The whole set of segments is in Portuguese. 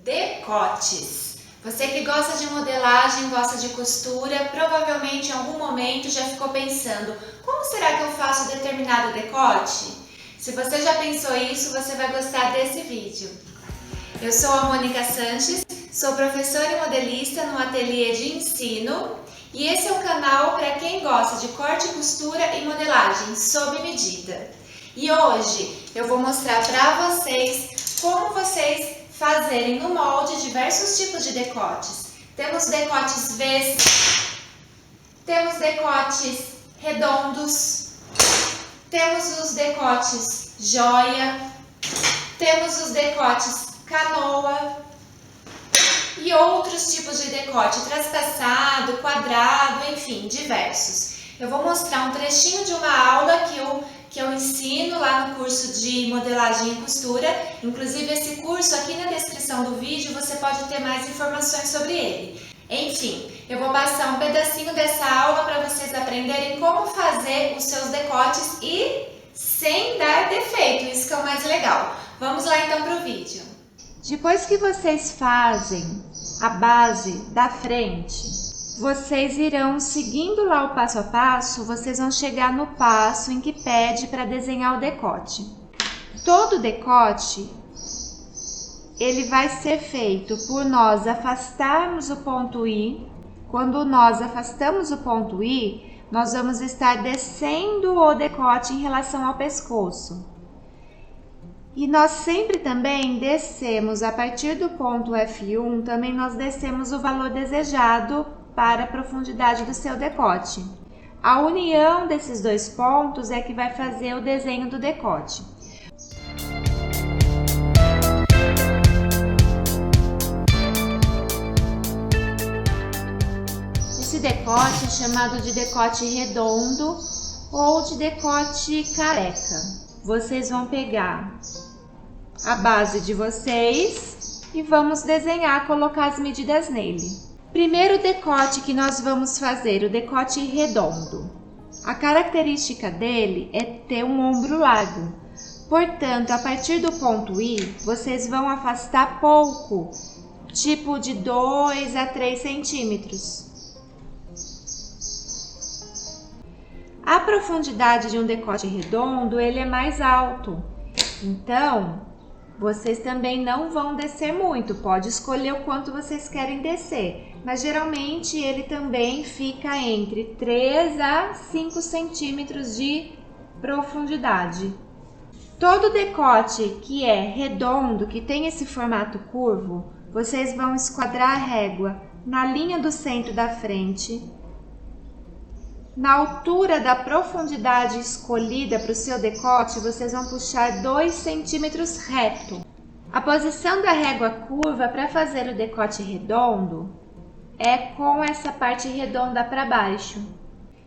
Decotes. Você que gosta de modelagem, gosta de costura, provavelmente em algum momento já ficou pensando: como será que eu faço determinado decote? Se você já pensou isso, você vai gostar desse vídeo. Eu sou a Mônica Sanches, sou professora e modelista no ateliê de ensino e esse é o canal para quem gosta de corte, costura e modelagem sob medida. E hoje eu vou mostrar para vocês como vocês fazerem no molde diversos tipos de decotes. Temos decotes V, temos decotes redondos, temos os decotes joia, temos os decotes canoa e outros tipos de decote, traspassado, quadrado, enfim, diversos. Eu vou mostrar um trechinho de uma aula que eu ensino lá no curso de modelagem e costura. Inclusive esse curso, aqui na descrição do vídeo, você pode ter mais informações sobre ele. Enfim, eu vou passar um pedacinho dessa aula para vocês aprenderem como fazer os seus decotes e sem dar defeito, isso que é o mais legal. Vamos lá então para o vídeo. Depois que vocês fazem a base da frente, vocês irão seguindo lá o passo a passo, vocês vão chegar no passo em que pede para desenhar o decote. Todo decote, ele vai ser feito por nós afastarmos o ponto I. Quando nós afastamos o ponto I, nós vamos estar descendo o decote em relação ao pescoço. E nós sempre também descemos, a partir do ponto F1, também nós descemos o valor desejado para a profundidade do seu decote. A união desses dois pontos é que vai fazer o desenho do decote. Esse decote é chamado de decote redondo ou de decote careca. Vocês vão pegar a base de vocês e vamos desenhar, colocar as medidas nele. Primeiro decote que nós vamos fazer, o decote redondo. A característica dele é ter um ombro largo. Portanto, a partir do ponto I, vocês vão afastar pouco, tipo de 2 a 3 centímetros. A profundidade de um decote redondo, ele é mais alto. Então, vocês também não vão descer muito, pode escolher o quanto vocês querem descer, mas geralmente ele também fica entre 3 a 5 centímetros de profundidade. Todo decote que é redondo, que tem esse formato curvo, vocês vão esquadrar a régua na linha do centro da frente, na altura da profundidade escolhida para o seu decote, vocês vão puxar 2 centímetros reto. A posição da régua curva para fazer o decote redondo é com essa parte redonda para baixo.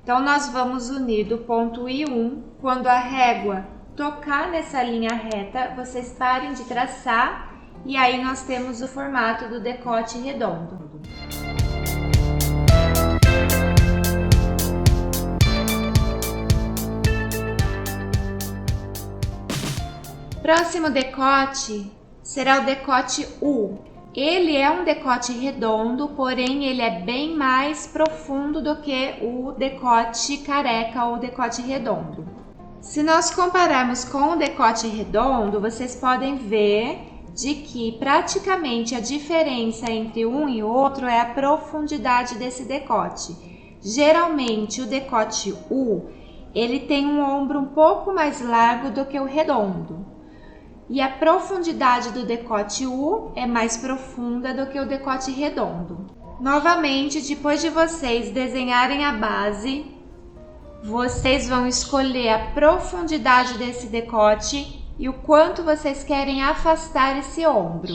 Então, nós vamos unir do ponto I1, quando a régua tocar nessa linha reta, vocês parem de traçar e aí nós temos o formato do decote redondo. Próximo decote será o decote U. Ele é um decote redondo, porém ele é bem mais profundo do que o decote careca ou decote redondo. Se nós compararmos com o decote redondo, vocês podem ver de que praticamente a diferença entre um e outro é a profundidade desse decote. Geralmente o decote U, ele tem um ombro um pouco mais largo do que o redondo. E a profundidade do decote U é mais profunda do que o decote redondo. Novamente, depois de vocês desenharem a base, vocês vão escolher a profundidade desse decote e o quanto vocês querem afastar esse ombro.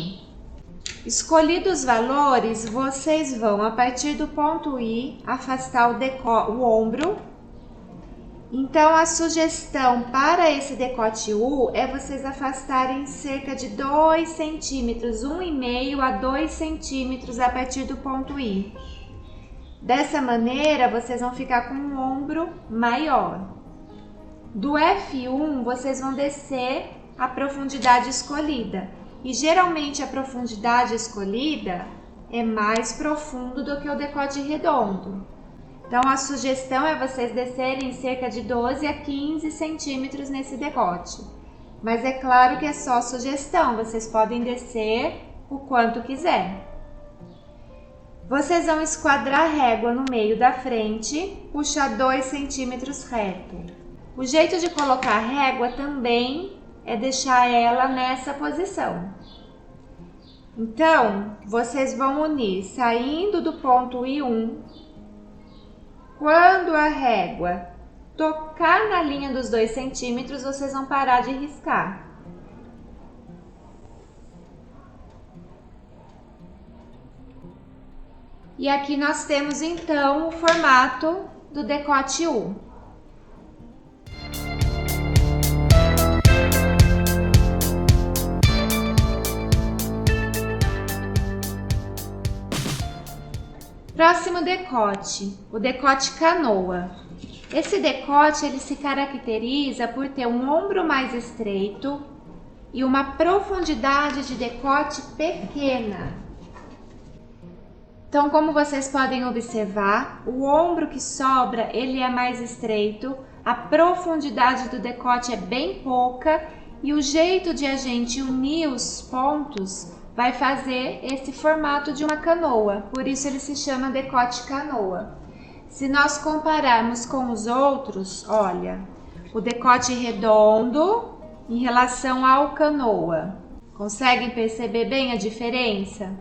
Escolhidos os valores, vocês vão, a partir do ponto I, afastar o ombro. Então, a sugestão para esse decote U é vocês afastarem cerca de 2 centímetros, 1,5 a 2 centímetros a partir do ponto I. Dessa maneira, vocês vão ficar com um ombro maior. Do F1, vocês vão descer a profundidade escolhida. e geralmente a profundidade escolhida é mais profundo do que o decote redondo. Então a sugestão é vocês descerem cerca de 12 a 15 centímetros nesse decote. Mas é claro que é só sugestão, vocês podem descer o quanto quiser. Vocês vão esquadrar a régua no meio da frente, puxar 2 centímetros reto. O jeito de colocar a régua também é deixar ela nessa posição. Então, vocês vão unir saindo do ponto I1. Quando a régua tocar na linha dos 2 centímetros, vocês vão parar de riscar. E aqui nós temos então o formato do decote U. Próximo decote, o decote canoa. Esse decote ele se caracteriza por ter um ombro mais estreito e uma profundidade de decote pequena. Então, como vocês podem observar, o ombro que sobra ele é mais estreito, a profundidade do decote é bem pouca e o jeito de a gente unir os pontos vai fazer esse formato de uma canoa, por isso ele se chama decote canoa. Se nós compararmos com os outros, olha, o decote redondo em relação ao canoa. Conseguem perceber bem a diferença?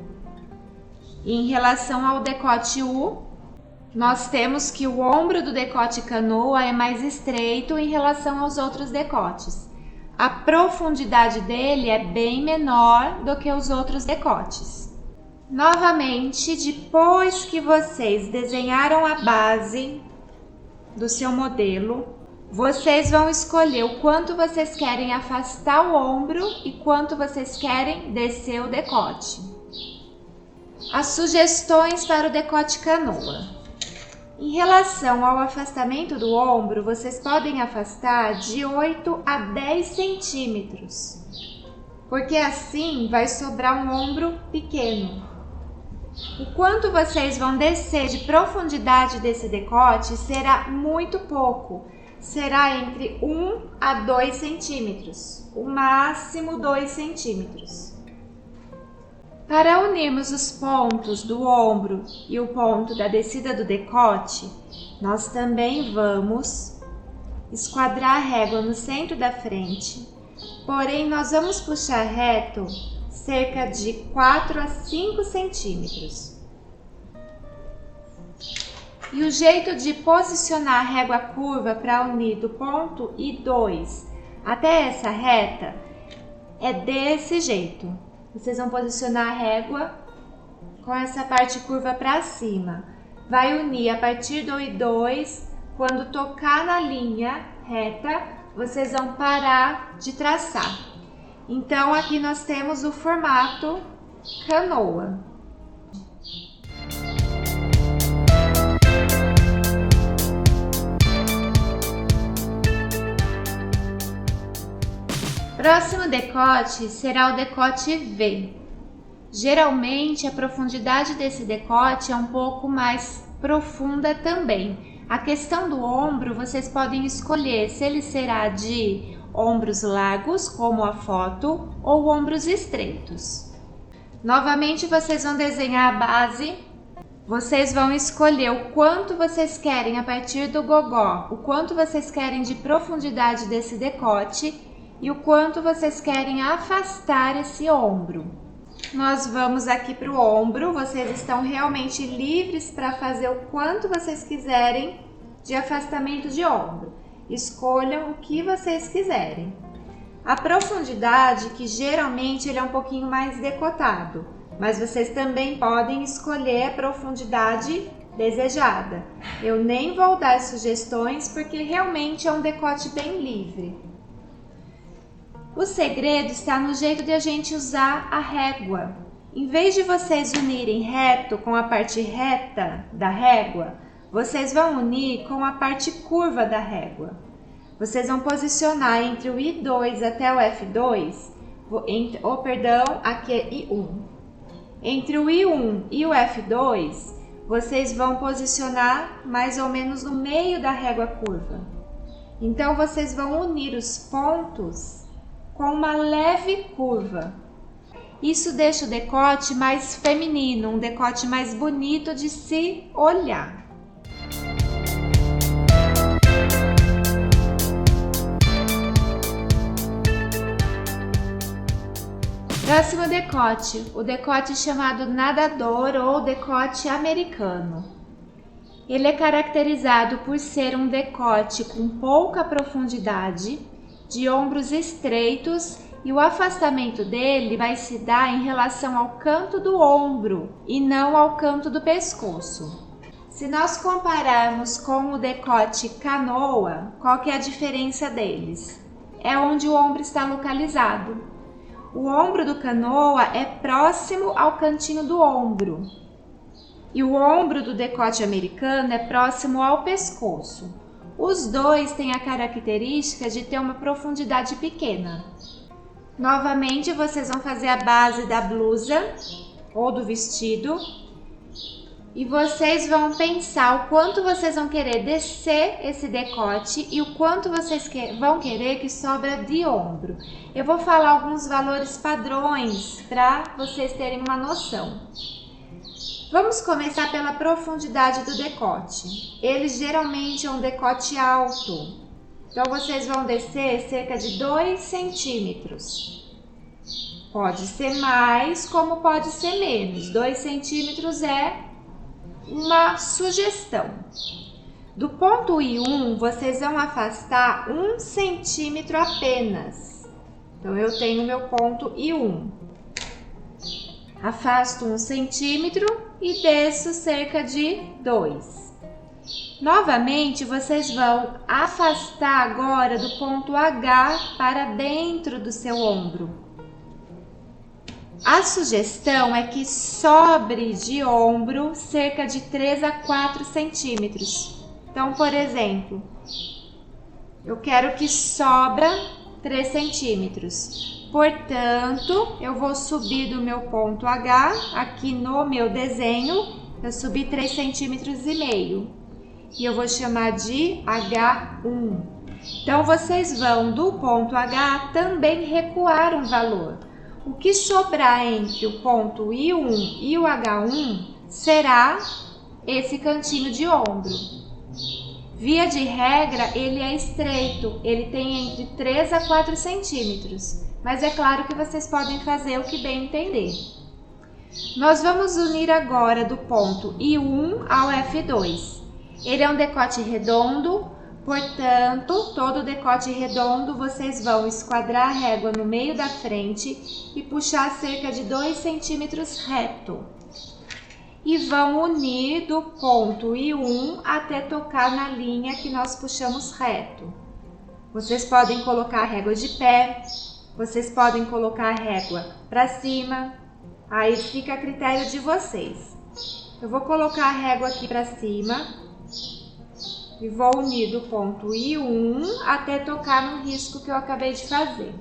E em relação ao decote U, nós temos que o ombro do decote canoa é mais estreito em relação aos outros decotes. A profundidade dele é bem menor do que os outros decotes. Novamente, depois que vocês desenharam a base do seu modelo, vocês vão escolher o quanto vocês querem afastar o ombro e quanto vocês querem descer o decote. As sugestões para o decote canoa. Em relação ao afastamento do ombro, vocês podem afastar de 8 a 10 centímetros, porque assim vai sobrar um ombro pequeno. O quanto vocês vão descer de profundidade desse decote será muito pouco, será entre 1 a 2 centímetros, o máximo 2 centímetros. Para unirmos os pontos do ombro e o ponto da descida do decote, nós também vamos esquadrar a régua no centro da frente, porém nós vamos puxar reto cerca de 4 a 5 centímetros. E o jeito de posicionar a régua curva para unir do ponto I2 até essa reta é desse jeito. Vocês vão posicionar a régua com essa parte curva para cima. Vai unir a partir do I2, quando tocar na linha reta, vocês vão parar de traçar. Então, aqui nós temos o formato canoa. Próximo decote será o decote V. Geralmente a profundidade desse decote é um pouco mais profunda também. A questão do ombro, vocês podem escolher se ele será de ombros largos, como a foto, ou ombros estreitos. Novamente vocês vão desenhar a base. Vocês vão escolher o quanto vocês querem a partir do gogó, o quanto vocês querem de profundidade desse decote e o quanto vocês querem afastar esse ombro. Nós vamos aqui para o ombro, vocês estão realmente livres para fazer o quanto vocês quiserem de afastamento de ombro. Escolham o que vocês quiserem. A profundidade, que geralmente ele é um pouquinho mais decotado, mas vocês também podem escolher a profundidade desejada. Eu nem vou dar sugestões porque realmente é um decote bem livre. O segredo está no jeito de a gente usar a régua. Em vez de vocês unirem reto com a parte reta da régua, vocês vão unir com a parte curva da régua. Vocês vão posicionar entre o I2 até o F2 aqui é I1. Entre o I1 e o F2, vocês vão posicionar mais ou menos no meio da régua curva. Então, vocês vão unir os pontos com uma leve curva. Isso deixa o decote mais feminino, um decote mais bonito de se olhar. Próximo decote, o decote chamado nadador ou decote americano. Ele é caracterizado por ser um decote com pouca profundidade, de ombros estreitos, e o afastamento dele vai se dar em relação ao canto do ombro e não ao canto do pescoço. Se nós compararmos com o decote canoa, qual que é a diferença deles? É onde o ombro está localizado. O ombro do canoa é próximo ao cantinho do ombro e o ombro do decote americano é próximo ao pescoço. Os dois têm a característica de ter uma profundidade pequena. Novamente, vocês vão fazer a base da blusa ou do vestido e vocês vão pensar o quanto vocês vão querer descer esse decote e o quanto vocês vão querer que sobra de ombro. Eu vou falar alguns valores padrões para vocês terem uma noção. Vamos começar pela profundidade do decote. Ele geralmente é um decote alto, então vocês vão descer cerca de 2 centímetros. Pode ser mais, como pode ser menos. 2 centímetros é uma sugestão. Do ponto I1, vocês vão afastar 1 centímetro apenas. Então, eu tenho meu ponto I1. Afasto 1 centímetro e desço cerca de 2. Novamente, vocês vão afastar agora do ponto H para dentro do seu ombro. A sugestão é que sobre de ombro cerca de 3 a 4 centímetros. Então, por exemplo, eu quero que sobra 3 centímetros. Portanto, eu vou subir do meu ponto H, aqui no meu desenho, eu subi 3,5 centímetros. E eu vou chamar de H1. Então, vocês vão do ponto H também recuar um valor. O que sobrar entre o ponto I1 e o H1 será esse cantinho de ombro. Via de regra, ele é estreito, ele tem entre 3 a 4 centímetros, mas é claro que vocês podem fazer o que bem entender. Nós vamos unir agora do ponto I1 ao F2. Ele é um decote redondo, portanto, todo decote redondo vocês vão esquadrar a régua no meio da frente e puxar cerca de 2 centímetros reto. E vão unir do ponto I1 até tocar na linha que nós puxamos reto. Vocês podem colocar a régua de pé, vocês podem colocar a régua para cima, aí fica a critério de vocês. Eu vou colocar a régua aqui para cima e vou unir do ponto I1 até tocar no risco que eu acabei de fazer.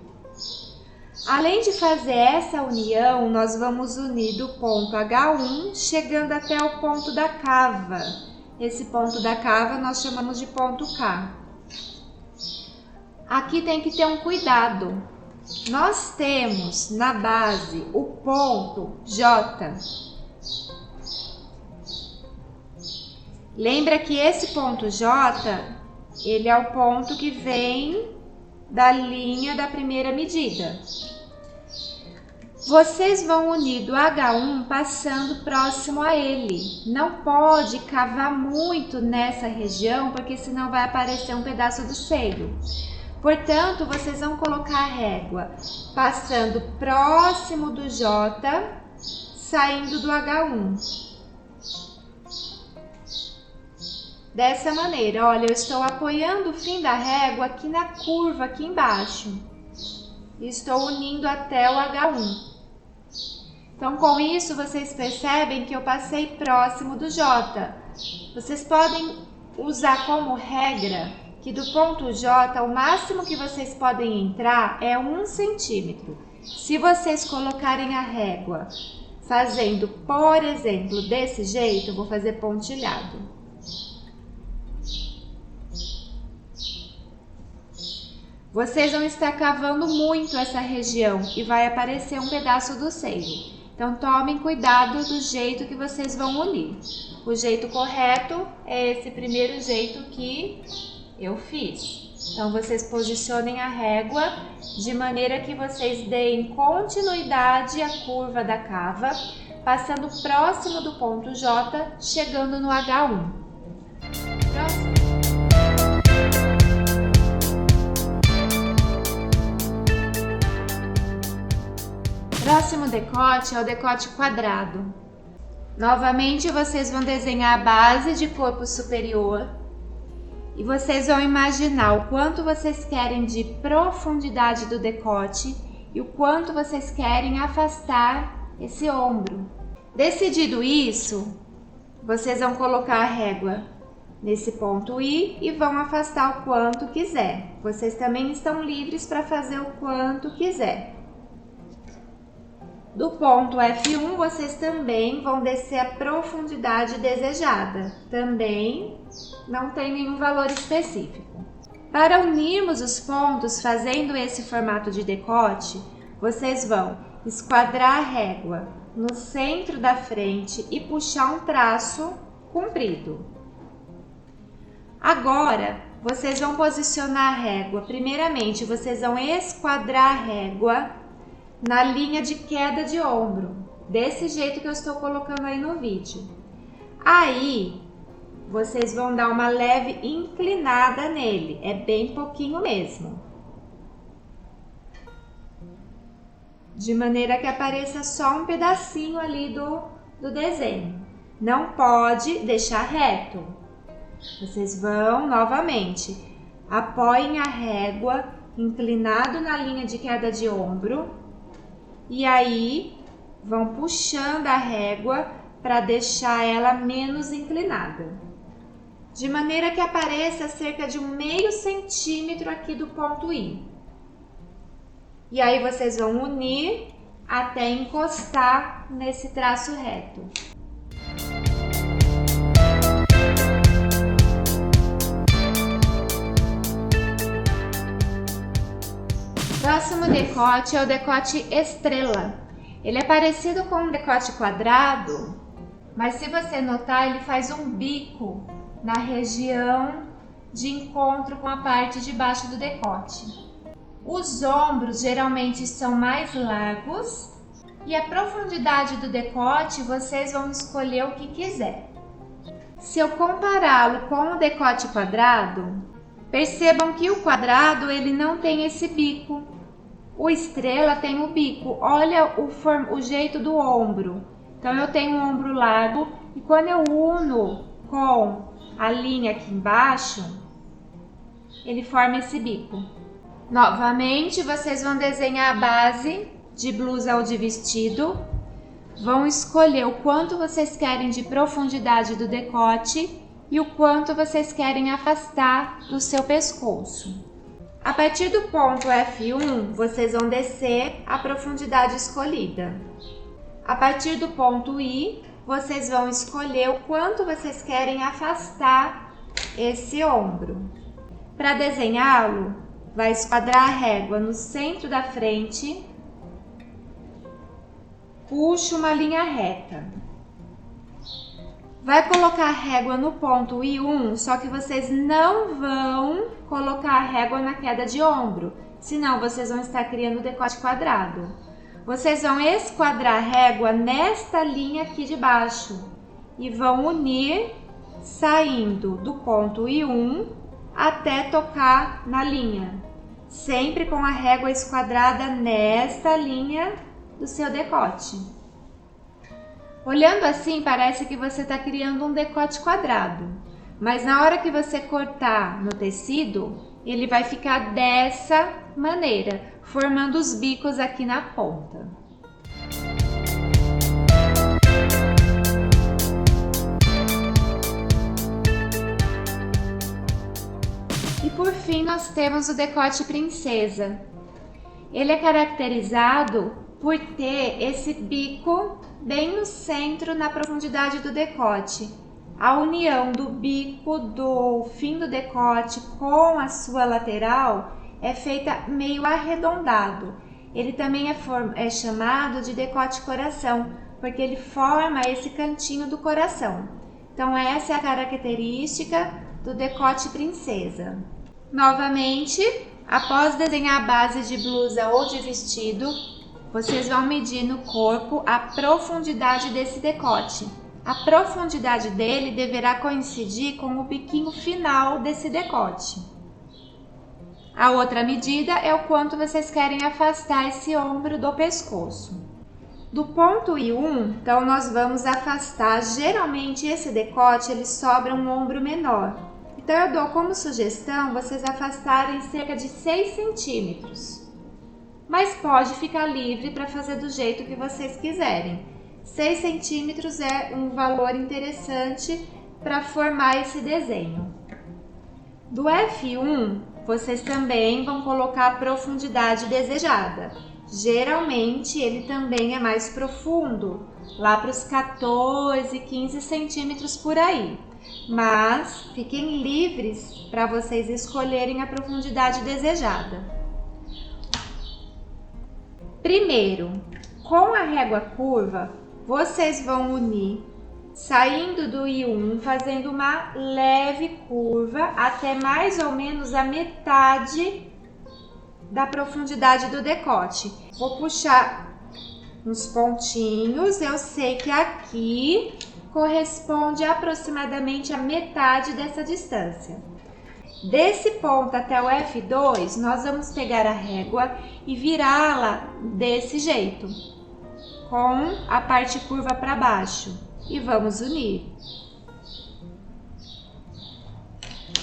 Além de fazer essa união, nós vamos unir do ponto H1, chegando até o ponto da cava. Esse ponto da cava nós chamamos de ponto K. Aqui tem que ter um cuidado. Nós temos na base o ponto J. Lembra que esse ponto J, ele é o ponto que vem da linha da primeira medida. Vocês vão unir do H1 passando próximo a ele. Não pode cavar muito nessa região, porque senão vai aparecer um pedaço do seio. Portanto, vocês vão colocar a régua passando próximo do J, saindo do H1. Dessa maneira, olha, eu estou apoiando o fim da régua aqui na curva, aqui embaixo. E estou unindo até o H1. Então, com isso, vocês percebem que eu passei próximo do J. Vocês podem usar como regra que do ponto J, o máximo que vocês podem entrar é 1 centímetro. Se vocês colocarem a régua fazendo, por exemplo, desse jeito, eu vou fazer pontilhado. Vocês vão estar cavando muito essa região e vai aparecer um pedaço do seio. Então, tomem cuidado do jeito que vocês vão unir. O jeito correto é esse primeiro jeito que eu fiz. Então, vocês posicionem a régua de maneira que vocês deem continuidade à curva da cava, passando próximo do ponto J, chegando no H1. Próximo. Próximo decote é o decote quadrado. Novamente, vocês vão desenhar a base de corpo superior e vocês vão imaginar o quanto vocês querem de profundidade do decote e o quanto vocês querem afastar esse ombro. Decidido isso, vocês vão colocar a régua nesse ponto I e vão afastar o quanto quiser. Vocês também estão livres para fazer o quanto quiser. Do ponto F1, vocês também vão descer a profundidade desejada. Também não tem nenhum valor específico. Para unirmos os pontos fazendo esse formato de decote, vocês vão esquadrar a régua no centro da frente e puxar um traço comprido. Agora, vocês vão posicionar a régua. Primeiramente, vocês vão esquadrar a régua na linha de queda de ombro, desse jeito que eu estou colocando aí no vídeo. Aí, vocês vão dar uma leve inclinada nele, é bem pouquinho mesmo. De maneira que apareça só um pedacinho ali do desenho. Não pode deixar reto. Vocês vão novamente, apoiem a régua inclinado na linha de queda de ombro. E aí, vão puxando a régua para deixar ela menos inclinada. De maneira que apareça cerca de 0,5 centímetro aqui do ponto I. E aí, vocês vão unir até encostar nesse traço reto. Próximo decote é o decote estrela. Ele é parecido com um decote quadrado, mas se você notar, ele faz um bico na região de encontro com a parte de baixo do decote. Os ombros geralmente são mais largos e a profundidade do decote vocês vão escolher o que quiser. Se eu compará-lo com o decote quadrado, percebam que o quadrado ele não tem esse bico. O estrela tem o bico. Olha o jeito do ombro. Então eu tenho um ombro largo e quando eu uno com a linha aqui embaixo, ele forma esse bico. Novamente, vocês vão desenhar a base de blusa ou de vestido. Vão escolher o quanto vocês querem de profundidade do decote e o quanto vocês querem afastar do seu pescoço. A partir do ponto F1, vocês vão descer a profundidade escolhida. A partir do ponto I, vocês vão escolher o quanto vocês querem afastar esse ombro. Para desenhá-lo, vai esquadrar a régua no centro da frente, puxa uma linha reta. Vai colocar a régua no ponto I1, só que vocês não vão colocar a régua na queda de ombro, senão vocês vão estar criando decote quadrado. Vocês vão esquadrar a régua nesta linha aqui de baixo e vão unir saindo do ponto I1 até tocar na linha, sempre com a régua esquadrada nesta linha do seu decote. Olhando assim, parece que você está criando um decote quadrado, mas na hora que você cortar no tecido, ele vai ficar dessa maneira, formando os bicos aqui na ponta. E por fim, nós temos o decote princesa. Ele é caracterizado por ter esse bico bem no centro, na profundidade do decote. A união do bico do fim do decote com a sua lateral é feita meio arredondado. Ele também é chamado de decote coração, porque ele forma esse cantinho do coração. Então essa é a característica do decote princesa. Novamente, após desenhar a base de blusa ou de vestido, vocês vão medir no corpo a profundidade desse decote. A profundidade dele deverá coincidir com o biquinho final desse decote. A outra medida é o quanto vocês querem afastar esse ombro do pescoço. Do ponto I1, então nós vamos afastar, geralmente esse decote ele sobra um ombro menor. Então eu dou como sugestão vocês afastarem cerca de 6 centímetros. Mas pode ficar livre para fazer do jeito que vocês quiserem. 6 centímetros é um valor interessante para formar esse desenho. Do F1, vocês também vão colocar a profundidade desejada. Geralmente ele também é mais profundo, lá para os 14, 15 centímetros por aí. Mas fiquem livres para vocês escolherem a profundidade desejada. Primeiro, com a régua curva, vocês vão unir, saindo do I1, fazendo uma leve curva até mais ou menos a metade da profundidade do decote. Vou puxar uns pontinhos, eu sei que aqui corresponde aproximadamente a metade dessa distância. Desse ponto até o F2, nós vamos pegar a régua e virá-la desse jeito, com a parte curva para baixo, e vamos unir.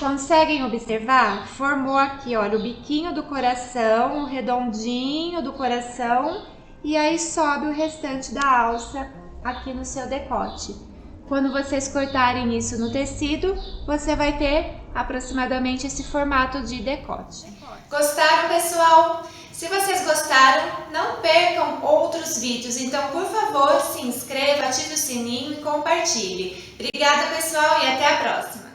Conseguem observar? Formou aqui, olha, o biquinho do coração, o redondinho do coração, e aí sobe o restante da alça aqui no seu decote. Quando vocês cortarem isso no tecido, você vai ter aproximadamente esse formato de decote. Gostaram, pessoal? Se vocês gostaram, não percam outros vídeos, então por favor se inscreva, ative o sininho e compartilhe. Obrigada, pessoal, e até a próxima!